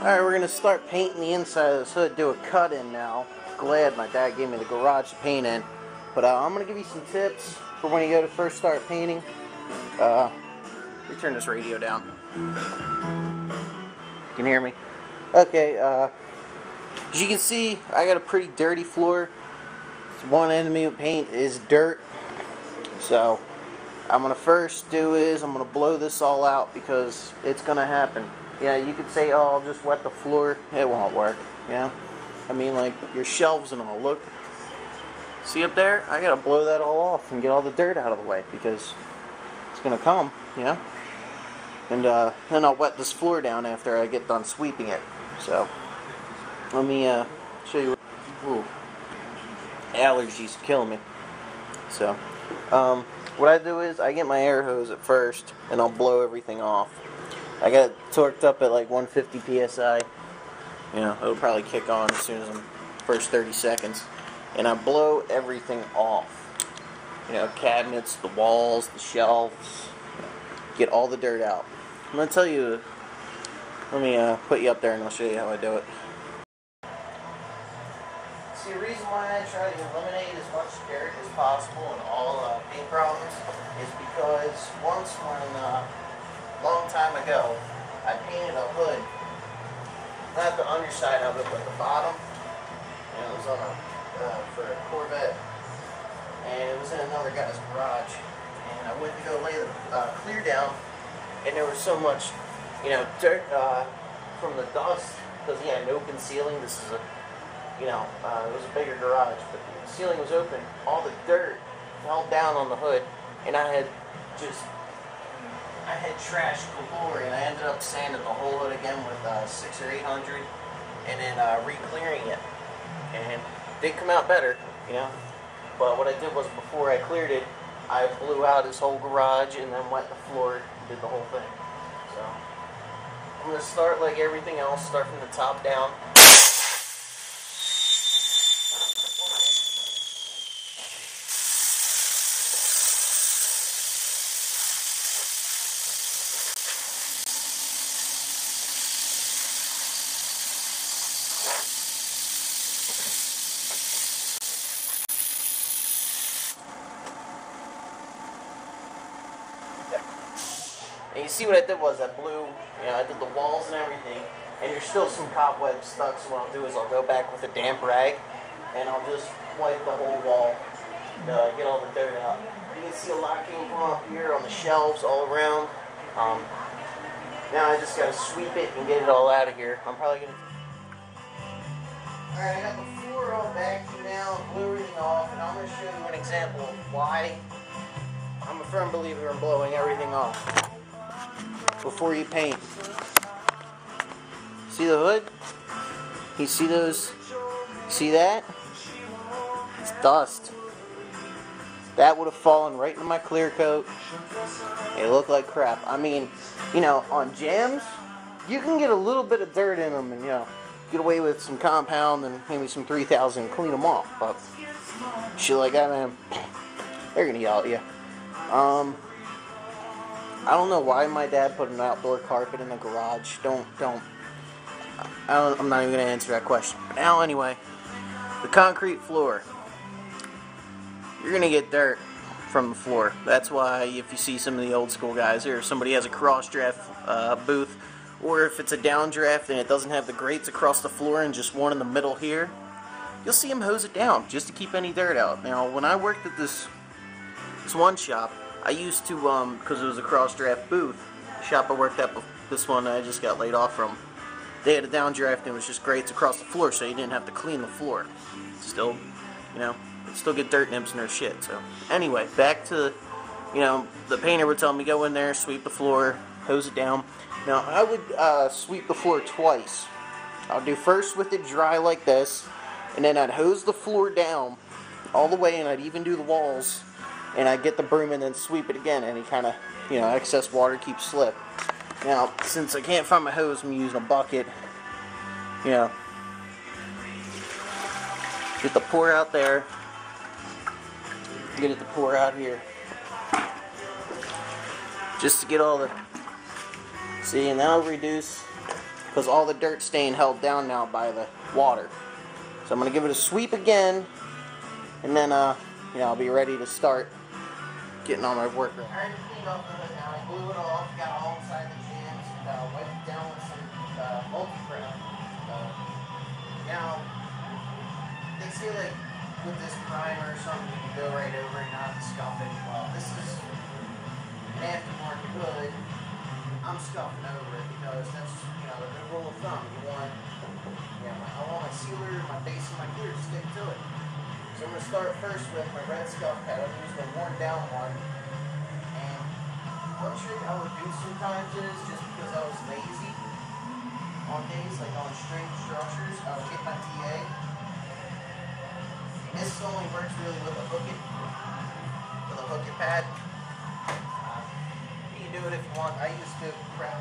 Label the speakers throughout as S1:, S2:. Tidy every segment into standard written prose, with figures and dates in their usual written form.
S1: Alright, we're going to start painting the inside of this hood, do a cut-in now. Glad my dad gave me the garage to paint in. But I'm going to give you some tips for when you go to first start painting. Let me turn this radio down. Can you hear me? Okay, as you can see, I got a pretty dirty floor. One enemy of paint is dirt. So, I'm going to first do is, I'm going to blow this all out because it's going to happen. Yeah, you could say, oh, I'll just wet the floor. It won't work, yeah? I mean, like, your shelves and all. Look. See up there? I got to blow that all off and get all the dirt out of the way because it's going to come, yeah? And then I'll wet this floor down after I get done sweeping it. So, let me show you. Ooh, allergies killing me. So, what I do is I get my air hose at first and I'll blow everything off. I got it torqued up at like 150 psi. You know, it'll probably kick on as soon as the first 30 seconds. And I blow everything off. You know, cabinets, the walls, the shelves. Get all the dirt out. I'm going to tell you, let me put you up there and I'll show you how I do it. See, the reason why I try to eliminate as much dirt as possible in all paint problems is because once when, long time ago, I painted a hood, not the underside of it, but the bottom, and it was on for a Corvette, and it was in another guy's garage, and I went to go lay the clear down, and there was so much, you know, dirt from the dust, because he had an open ceiling. This is a, you know, it was a bigger garage, but the ceiling was open. All the dirt fell down on the hood, and I had trash galore, and I ended up sanding the whole hood again with 600 or 800, and then re-clearing it, and it did come out better, you know. But what I did was, before I cleared it, I blew out his whole garage and then wet the floor and did the whole thing. So I'm going to start like everything else, start from the top down. And you see what I did was I blew, you know, I did the walls and everything, and there's still some cobwebs stuck, so what I'll do is I'll go back with a damp rag, and I'll just wipe the whole wall to get all the dirt out. You can see a lot came from up here on the shelves all around. Now I just gotta sweep it and get it all out of here. I'm probably gonna... Alright, I got the floor all vacuumed now, blew everything off, and I'm gonna show you an example of why I'm a firm believer in blowing everything off before you paint. See the hood? You see those? See that? It's dust. That would have fallen right into my clear coat. It looked like crap. I mean, you know, on jams, you can get a little bit of dirt in them and, you know, get away with some compound and maybe some 3000 and clean them off. But shit like that, man, they're gonna yell at you. I don't know why my dad put an outdoor carpet in the garage. I'm not even going to answer that question. But now, anyway, the concrete floor. You're going to get dirt from the floor. That's why if you see some of the old school guys, or somebody has a cross draft booth, or if it's a downdraft and it doesn't have the grates across the floor and just one in the middle here, you'll see them hose it down just to keep any dirt out. Now, when I worked at this one shop, I used to, because it was a cross-draft booth, the shop I worked at, this one I just got laid off from, they had a downdraft and it was just grates across the floor, so you didn't have to clean the floor. Still, you know, still get dirt nips in their shit. So, anyway, back to, you know, the painter would tell me go in there, sweep the floor, hose it down. Now, I would sweep the floor twice. I'll do first with it dry like this, and then I'd hose the floor down all the way, and I'd even do the walls. And I get the broom and then sweep it again. Any kind of, you know, excess water keeps slip. Now, since I can't find my hose, I'm using a bucket. You know, get the pour out there. Get it to pour out here. Just to get all the... See, and that'll reduce because all the dirt's staying held down now by the water. So I'm going to give it a sweep again, and then I'll be ready to start getting on my work. I already cleaned off the hood now. I blew it off, got all inside the jams, and wiped it down with some multi-crown. Now, they say like with this primer or something, you can go right over and not scuff it. Well, this is an aftermarket hood. I'm scuffing over it because that's, the good rule of thumb. I want my sealer, my base, and my clear to stick to it. So I'm going to start first with my red scuff pad. I'm using a worn down one. And one trick I would do sometimes is, just because I was lazy on days, like on straight structures, I would get my TA. And this only works really with a hook pad. You can do it if you want. I used to grab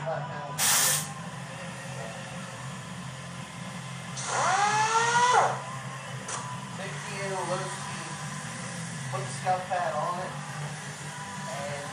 S1: flat panels. Big TA, low speed. Put the scuff pad on it. And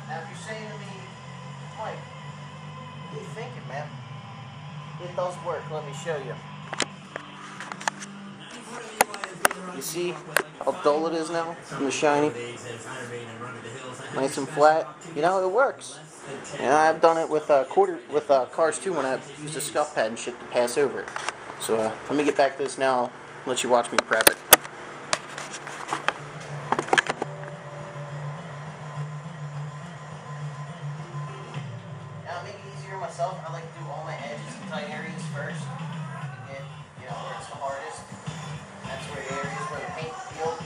S1: now, if you're saying to me, Mike, what are you thinking, man? It does work. Let me show you. You see how dull it is now from the shiny? Nice and flat. It works. I've done it with cars too when I've used a scuff pad and shit to pass over it. So let me get back to this now. Let you watch me prep it. Now to make it easier myself, I like to do all my edges and tight areas first. And get, where it's the hardest. That's where the areas where the paint peeled.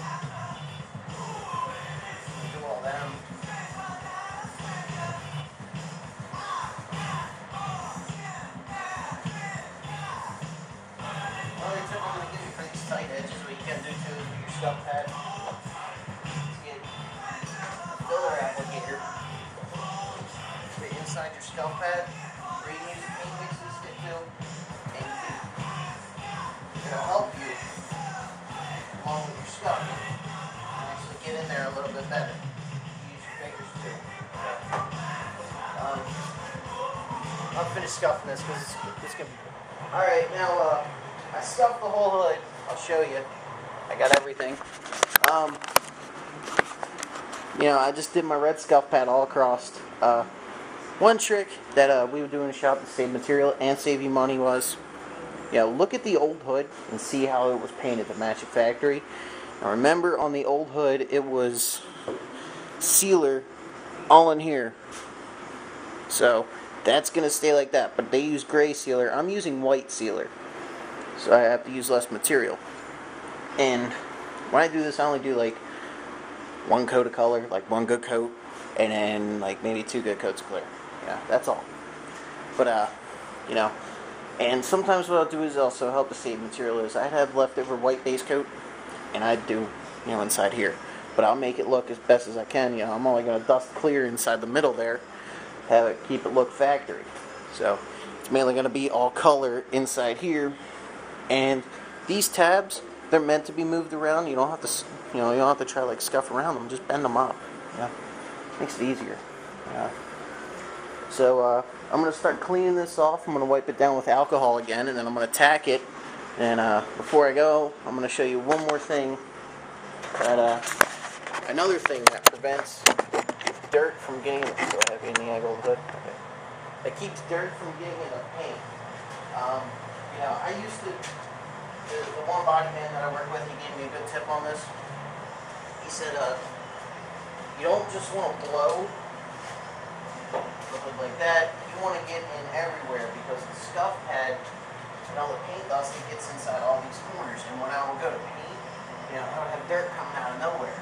S1: Do all them. Another tip I'm going to give you for these tight edges, what you can do too is with your scuff pad, is get a filler applicator. Put it inside your scuff pad, where you can use a paint mix to stick to, and it'll help you along with your scuff. Actually get in there a little bit better. Use your fingers too. I'll finish scuffing this because it's going to be good. Alright, now I scuffed the whole hood. I'll show you. I got everything. I just did my red scuff pad all across. One trick that we would do in the shop to save material and save you money was, look at the old hood and see how it was painted to match at factory. Now remember, on the old hood, it was sealer all in here. So that's going to stay like that. But they use gray sealer. I'm using white sealer. So I have to use less material. And when I do this, I only do like one coat of color, like one good coat, and then like maybe 2 good coats of clear. That's all. But and sometimes what I'll do is also help to save material is I'd have leftover white base coat, and I'd do inside here. But I'll make it look as best as I can. I'm only going to dust clear inside the middle there, keep it look factory. So it's mainly going to be all color inside here. And these tabs, they're meant to be moved around. You don't have to, you don't have to try like scuff around them. Just bend them up. Makes it easier. So I'm going to start cleaning this off. I'm going to wipe it down with alcohol again, and then I'm going to tack it. And before I go, I'm going to show you one more thing. Another thing that prevents dirt from getting so heavy in the angle of the hood. Okay. That keeps dirt from getting in the paint. I used to, the one body man that I work with, he gave me a good tip on this. He said, you don't just want to blow the hood like that, you want to get in everywhere, because the scuff pad and all the paint dust, it gets inside all these corners, and when I will go to paint, I would have dirt coming out of nowhere.